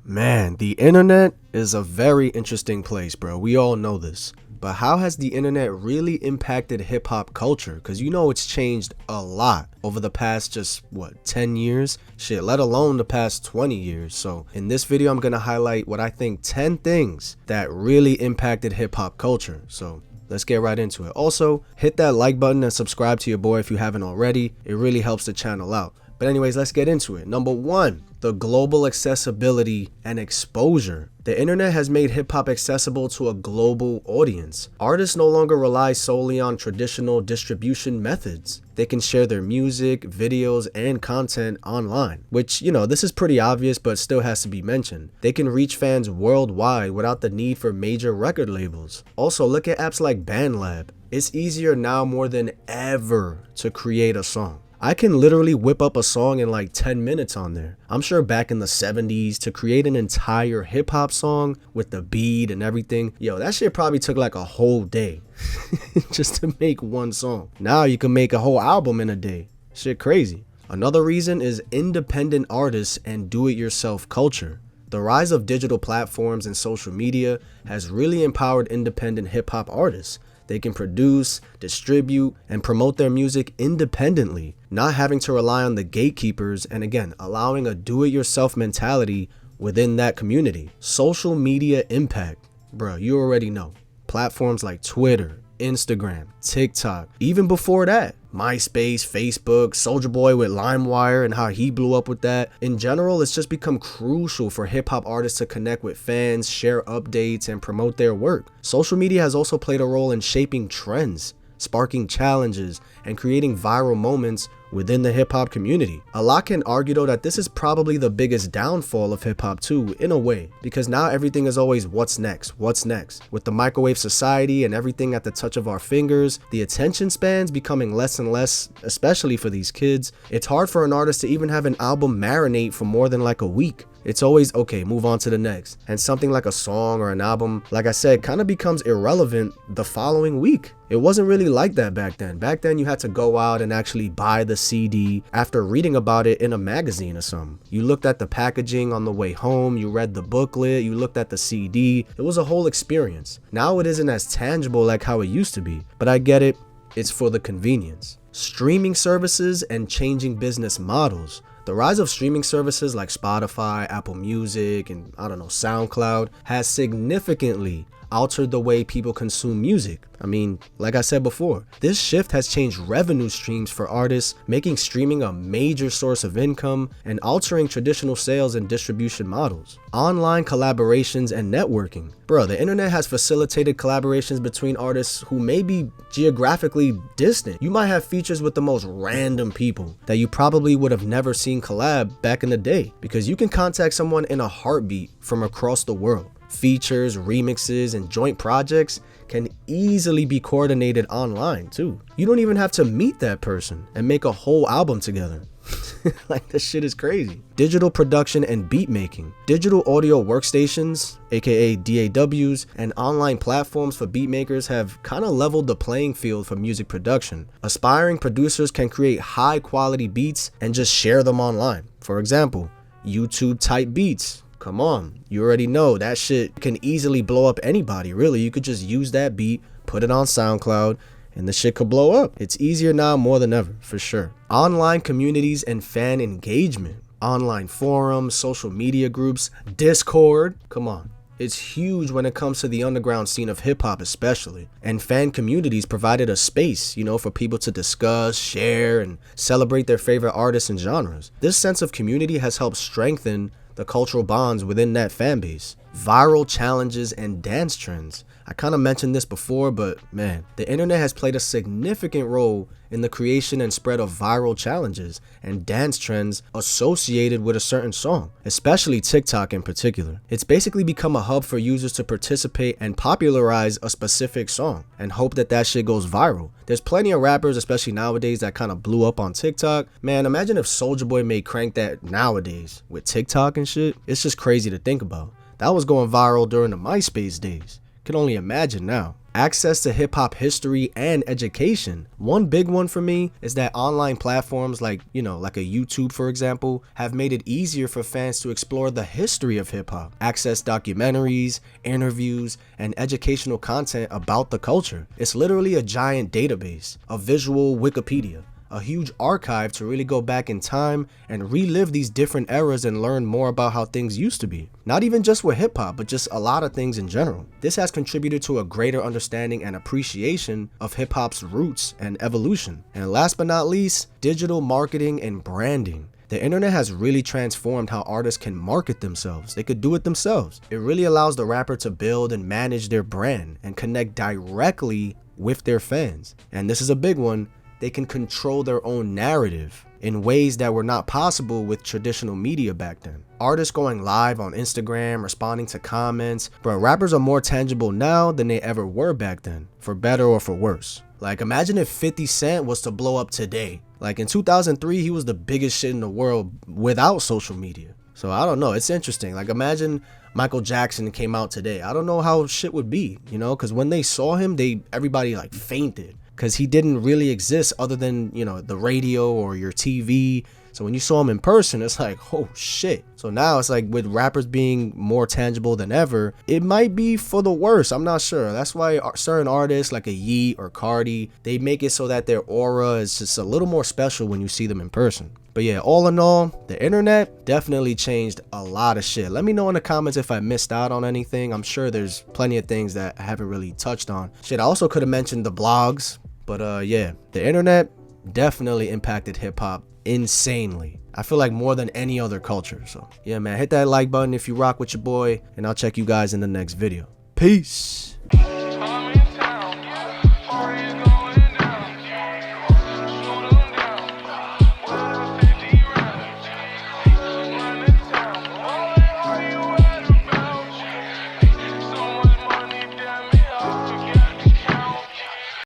Man, the internet is a very interesting place, bro. We all know this. But how has the internet really impacted hip hop culture? Because you know it's changed a lot over the past 10 years? Shit, let alone the past 20 years. So in this video, I'm going to highlight what I think 10 things that really impacted hip hop culture. So let's get right into it. Also, hit that like button and subscribe to your boy if you haven't already. It really helps the channel out. But anyways, let's get into it. Number one, the global accessibility and exposure. The internet has made hip hop accessible to a global audience. Artists no longer rely solely on traditional distribution methods. They can share their music, videos, and content online, which, this is pretty obvious, but still has to be mentioned. They can reach fans worldwide without the need for major record labels. Also, look at apps like BandLab. It's easier now more than ever to create a song. I can literally whip up a song in like 10 minutes on there. I'm sure back in the 70s to create an entire hip hop song with the beat and everything, that shit probably took like a whole day just to make one song. Now you can make a whole album in a day. Shit crazy. Another reason is independent artists and do-it-yourself culture. The rise of digital platforms and social media has really empowered independent hip hop artists. They can produce, distribute, and promote their music independently, not having to rely on the gatekeepers, and again, allowing a do-it-yourself mentality within that community. Social media impact. Bro, you already know. Platforms like Twitter, Instagram, TikTok, even before that, MySpace, Facebook, Soulja Boy with LimeWire and how he blew up with that. In general, it's just become crucial for hip hop artists to connect with fans, share updates, and promote their work. Social media has also played a role in shaping trends, sparking challenges, and creating viral moments within the hip hop community. A lot can argue though that this is probably the biggest downfall of hip hop too, in a way, because now everything is always what's next. With the microwave society and everything at the touch of our fingers, the attention spans becoming less and less, especially for these kids. It's hard for an artist to even have an album marinate for more than like a week. It's always, okay, move on to the next. And something like a song or an album, like I said, kind of becomes irrelevant the following week. It wasn't really like that back then. Back then, you had to go out and actually buy the CD after reading about it in a magazine or something. You looked at the packaging on the way home, you read the booklet, you looked at the CD. It was a whole experience. Now it isn't as tangible like how it used to be, but I get it. It's for the convenience. Streaming services and changing business models. The rise of streaming services like Spotify, Apple Music, and SoundCloud has significantly altered the way people consume music. I mean, like I said before, this shift has changed revenue streams for artists, making streaming a major source of income and altering traditional sales and distribution models. Online collaborations and networking. Bro, the internet has facilitated collaborations between artists who may be geographically distant. You might have features with the most random people that you probably would have never seen collab back in the day, because you can contact someone in a heartbeat from across the world. Features, remixes, and joint projects can easily be coordinated online too. You don't even have to meet that person and make a whole album together. Like, this shit is crazy. Digital production and beat making. Digital audio workstations, aka DAWs, and online platforms for beat makers have kind of leveled the playing field for music production. Aspiring producers can create high quality beats and just share them online. For example, YouTube type beats. Come on, you already know that shit can easily blow up anybody, really. You could just use that beat, put it on SoundCloud, and the shit could blow up. It's easier now more than ever, for sure. Online communities and fan engagement. Online forums, social media groups, Discord. Come on. It's huge when it comes to the underground scene of hip hop especially. And fan communities provided a space, for people to discuss, share, and celebrate their favorite artists and genres. This sense of community has helped strengthen the cultural bonds within that fan base. Viral challenges and dance trends. I kind of mentioned this before, but man, the internet has played a significant role in the creation and spread of viral challenges and dance trends associated with a certain song, especially TikTok in particular. It's basically become a hub for users to participate and popularize a specific song and hope that that shit goes viral. There's plenty of rappers, especially nowadays, that kind of blew up on TikTok. Man, imagine if Soulja Boy made Crank That nowadays with TikTok and shit. It's just crazy to think about. That was going viral during the MySpace days. Can only imagine now. Access to hip hop history and education. One big one for me is that online platforms like a YouTube, for example, have made it easier for fans to explore the history of hip hop, access documentaries, interviews, and educational content about the culture. It's literally a giant database, a visual Wikipedia, a huge archive to really go back in time and relive these different eras and learn more about how things used to be. Not even just with hip hop, but just a lot of things in general. This has contributed to a greater understanding and appreciation of hip hop's roots and evolution. And last but not least, digital marketing and branding. The internet has really transformed how artists can market themselves. They could do it themselves. It really allows the rapper to build and manage their brand and connect directly with their fans. And this is a big one. They can control their own narrative in ways that were not possible with traditional media back then. Artists going live on Instagram, responding to comments, but rappers are more tangible now than they ever were back then, for better or for worse. Like, imagine if 50 Cent was to blow up today. Like, in 2003, he was the biggest shit in the world without social media. So I don't know, it's interesting. Like, imagine Michael Jackson came out today. I don't know how shit would be, because when they saw him, everybody like fainted. Because he didn't really exist other than, the radio or your TV. So when you saw him in person, it's like, oh shit. So now it's like with rappers being more tangible than ever, it might be for the worse. I'm not sure. That's why certain artists like a Yeat or Cardi, they make it so that their aura is just a little more special when you see them in person. But yeah, all in all, the internet definitely changed a lot of shit. Let me know in the comments if I missed out on anything. I'm sure there's plenty of things that I haven't really touched on. Shit, I also could have mentioned the blogs. But yeah, the internet definitely impacted hip hop insanely. I feel like more than any other culture. So yeah, man, hit that like button if you rock with your boy, and I'll check you guys in the next video. Peace.